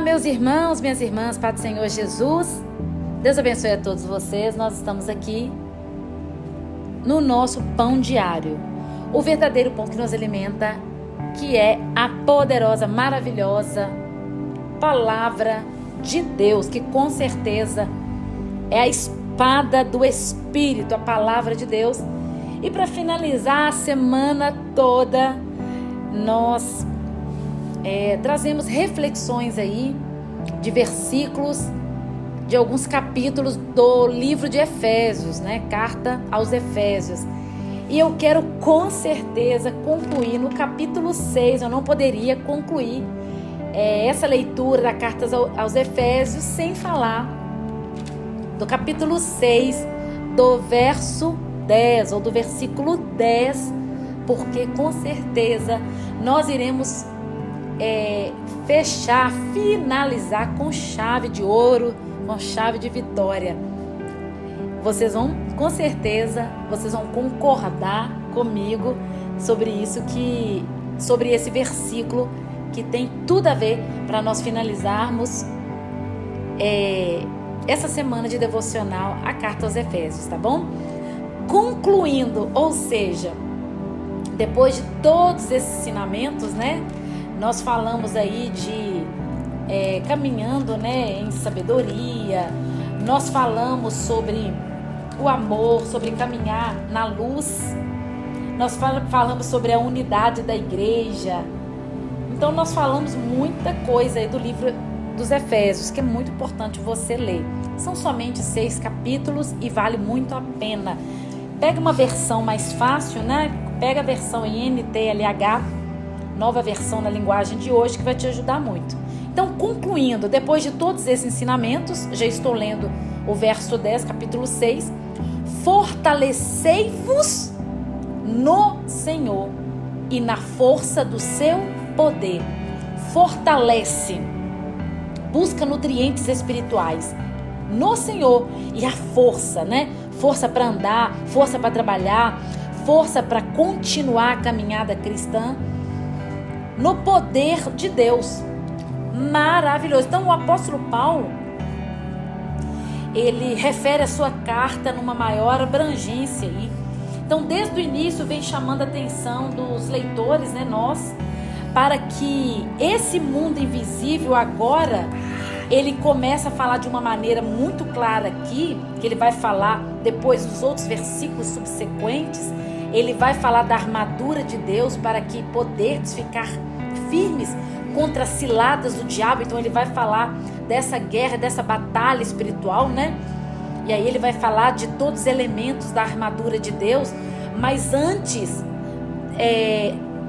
meus irmãos, minhas irmãs, Pai do Senhor Jesus. Deus abençoe a todos vocês. Nós estamos aqui no nosso pão diário, o verdadeiro pão que nos alimenta, que é a poderosa, maravilhosa palavra de Deus, que com certeza é a espada do Espírito, a palavra de Deus. E para finalizar a semana toda, nós trazemos reflexões aí de versículos de alguns capítulos do livro de Efésios, né? Carta aos Efésios. E eu quero com certeza concluir no capítulo 6, eu não poderia concluir essa leitura da carta aos Efésios sem falar do capítulo 6, do verso 10 ou do versículo 10, porque com certeza nós iremos fechar, finalizar com chave de ouro, com chave de vitória. Vocês vão, com certeza, vocês vão concordar comigo sobre isso, sobre esse versículo que tem tudo a ver para nós finalizarmos essa semana de devocional, a carta aos Efésios, tá bom? Concluindo, ou seja, depois de todos esses ensinamentos, né? Nós falamos aí de caminhando, né, em sabedoria. Nós falamos sobre o amor, sobre caminhar na luz. Nós falamos sobre a unidade da igreja. Então nós falamos muita coisa aí do livro dos Efésios, que é muito importante você ler. São somente 6 capítulos e vale muito a pena. Pega uma versão mais fácil, né? Pega a versão em NTLH, nova versão na linguagem de hoje, que vai te ajudar muito. Então, concluindo, depois de todos esses ensinamentos, já estou lendo o verso 10, capítulo 6. Fortalecei-vos no Senhor e na força do seu poder. Fortalece. Busca nutrientes espirituais no Senhor e a força, né? Força para andar, força para trabalhar, força para continuar a caminhada cristã no poder de Deus. Maravilhoso. Então o apóstolo Paulo, ele refere a sua carta numa maior abrangência aí. Então desde o início vem chamando a atenção dos leitores, né, nós, para que esse mundo invisível agora, ele começa a falar de uma maneira muito clara aqui, que ele vai falar depois dos outros versículos subsequentes. Ele vai falar da armadura de Deus para que poderdes ficar firmes contra as ciladas do diabo. Então ele vai falar dessa guerra, dessa batalha espiritual, né? E aí ele vai falar de todos os elementos da armadura de Deus. Mas antes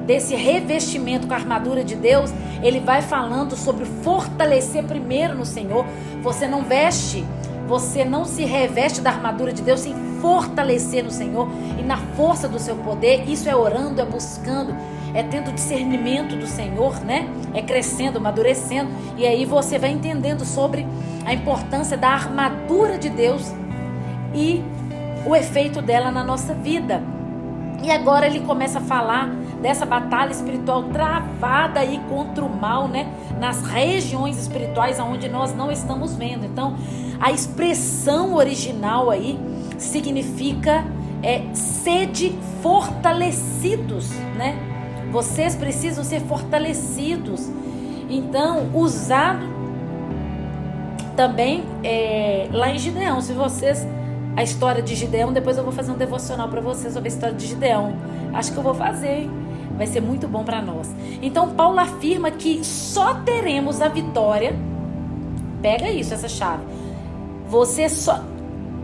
desse revestimento com a armadura de Deus, ele vai falando sobre fortalecer primeiro no Senhor. Você não se reveste da armadura de Deus sem fortalecer no Senhor e na força do seu poder. Isso é orando, é buscando, é tendo discernimento do Senhor, né? É crescendo, amadurecendo. E aí você vai entendendo sobre a importância da armadura de Deus e o efeito dela na nossa vida. E agora ele começa a falar dessa batalha espiritual travada aí contra o mal, né? Nas regiões espirituais onde nós não estamos vendo. Então, a expressão original aí significa sede fortalecidos, né? Vocês precisam ser fortalecidos. Então, usado também lá em Gideão. Se vocês... A história de Gideão, depois eu vou fazer um devocional para vocês sobre a história de Gideão. Acho que eu vou fazer, hein? Vai ser muito bom para nós. Então, Paulo afirma que só teremos a vitória. Pega isso, essa chave. Você só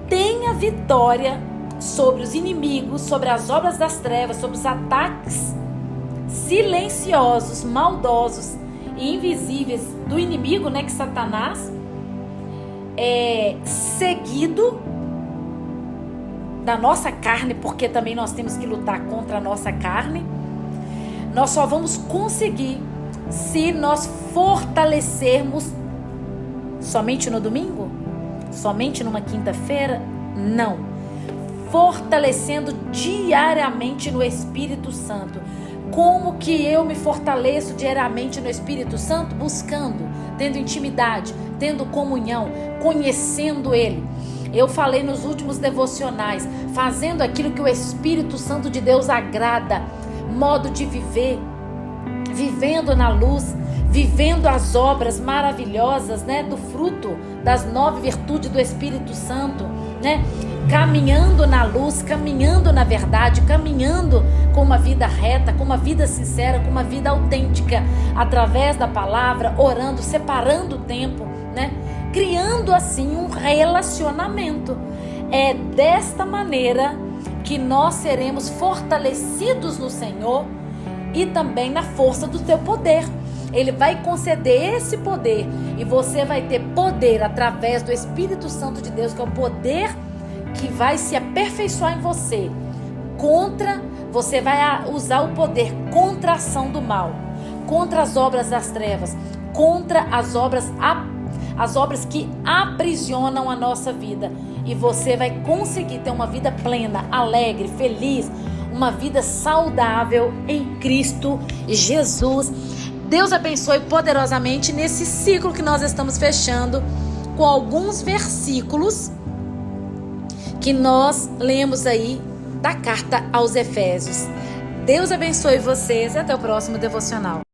tem a vitória sobre os inimigos, sobre as obras das trevas, sobre os ataques silenciosos, maldosos e invisíveis do inimigo, né, que Satanás seguido da nossa carne, porque também nós temos que lutar contra a nossa carne. Nós só vamos conseguir se nós fortalecermos somente no domingo? Somente numa quinta-feira? Não. Fortalecendo diariamente no Espírito Santo. Como que eu me fortaleço diariamente no Espírito Santo? Buscando, tendo intimidade, tendo comunhão, conhecendo Ele. Eu falei nos últimos devocionais, fazendo aquilo que o Espírito Santo de Deus agrada, modo de viver, vivendo na luz, vivendo as obras maravilhosas, né, do fruto das 9 virtudes do Espírito Santo, né? Caminhando na luz, caminhando na verdade, caminhando com uma vida reta, com uma vida sincera, com uma vida autêntica, através da palavra, orando, separando o tempo, né? Criando assim um relacionamento. É desta maneira que nós seremos fortalecidos no Senhor e também na força do teu poder. Ele vai conceder esse poder e você vai ter poder através do Espírito Santo de Deus, que é o poder que vai se aperfeiçoar em você. Você vai usar o poder contra a ação do mal, contra as obras das trevas, contra as obras que aprisionam a nossa vida. E você vai conseguir ter uma vida plena, alegre, feliz, uma vida saudável em Cristo Jesus. Deus abençoe poderosamente nesse ciclo que nós estamos fechando com alguns versículos que nós lemos aí da carta aos Efésios. Deus abençoe vocês e até o próximo devocional.